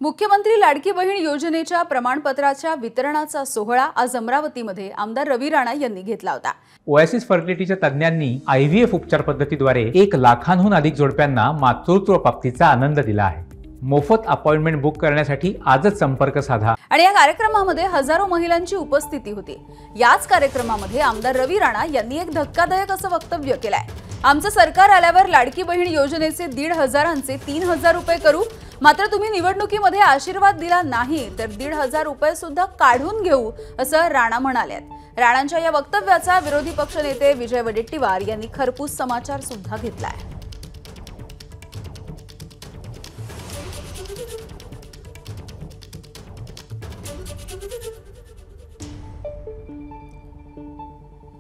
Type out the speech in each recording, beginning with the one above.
मुख्यमंत्री लाडकी बहीण योजनेच्या प्रमाणपत्राच्या वितरणाचा सोहळा आज अमरावतीमध्ये आमदार रवी राणा यांनी घेतला होता। ओएसिस फर्टिलिटीच्या तज्ञांनी आयव्हीएफ उपचार पद्धतीद्वारे 1 लाखांहून अधिक जोडप्यांना मातृत्व प्राप्तीचा आनंद दिला आहे। मोफत अपॉइंटमेंट बुक करण्यासाठी आजच संपर्क साधा। आणि या कार्यक्रमामध्ये हजारो महिलांची उपस्थिती होती। याच कार्यक्रमामध्ये आमदार रवी राणा यांनी एक धक्कादायक असं वक्तव्य केलंय। आमचं सरकार आल्यावर लाडकी बहीण योजनेचे 1,500चे 3,000 रुपये करू, मात्र तुम्ही निवडणुकीमध्ये आशीर्वाद दिला नाही तर 1,500 रुपये सुद्धा काढून घेऊ असं राणा म्हणाले। राणांच्या या वक्तव्याचा विरोधी पक्षनेते विजय वडेट्टीवार यांनी खरपूस समाचार सुद्धा घेतलाय।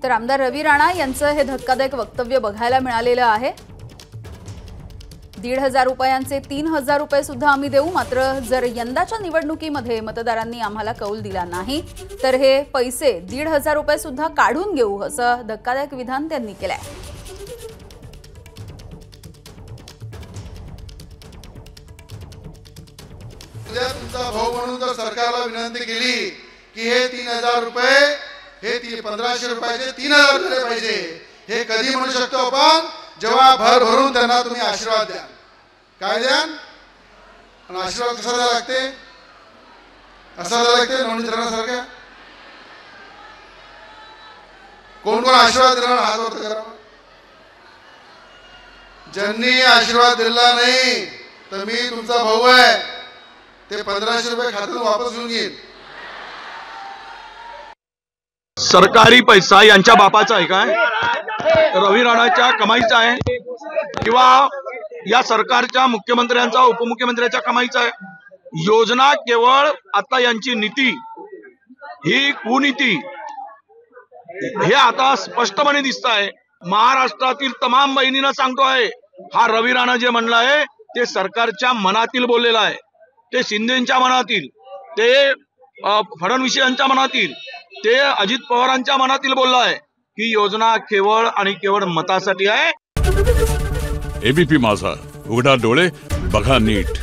तर आमदार रवी राणा यांचं हे धक्कादायक वक्तव्य बघायला मिळालेलं आहे। 1,500 रुपयांचे 3,000 रुपये सुद्धा आम्ही देऊ, मात्र जर यंदाच्या निवडणुकीमध्ये मतदारांनी आम्हाला कौल दिला नाही तर हे पैसे 1,500 रुपये सुद्धा काढून घेऊ असं धक्कादायक विधान त्यांनी केलंय। तुमचा भाऊ म्हणून जर सरकारला विनंती केली की हे 3,000 रुपये हे 1,500 रुपयाचे 3,000 दिले पाहिजे, हे कधी म्हणू शकतो आपण जेव्हा भर भरून त्यांना तुम्ही आशीर्वाद द्या। काय द्यान आणि आशीर्वाद कसा द्यावा लागते, असा द्यावा लागते नोंदणी धरण्यासारख्या। कोण कोण आशीर्वाद देणार हात वर करा। ज्यांनी आशीर्वाद दिला नाही तर मी तुमचा भाऊ आहे, ते 1,500 रुपये खात्यातून वापस घेऊन घेईन। सरकारी पैसा यांच्या बापाचा आहे काय, रवी राणाच्या कमाईचा आहे किंवा या सरकारच्या मुख्यमंत्र्यांचा उपमुख्यमंत्र्यांच्या कमाईचा आहे। योजना केवळ आता यांची नीती ही कुनीती हे आता स्पष्टपणे दिसत आहे। महाराष्ट्रातील तमाम बहिणींना सांगतो आहे, हा रवी राणा जे म्हणलं आहे ते सरकारच्या मनातील बोललेलं आहे, ते शिंदेंच्या मनातील, ते फडणवीस यांच्या मनातील, ते अजित पवारांच्या मनातील बोलला आहे की योजना केवळ आणि केवळ मतासाठी आहे। एबीपी माझा, उघडा डोळे बघा नीट।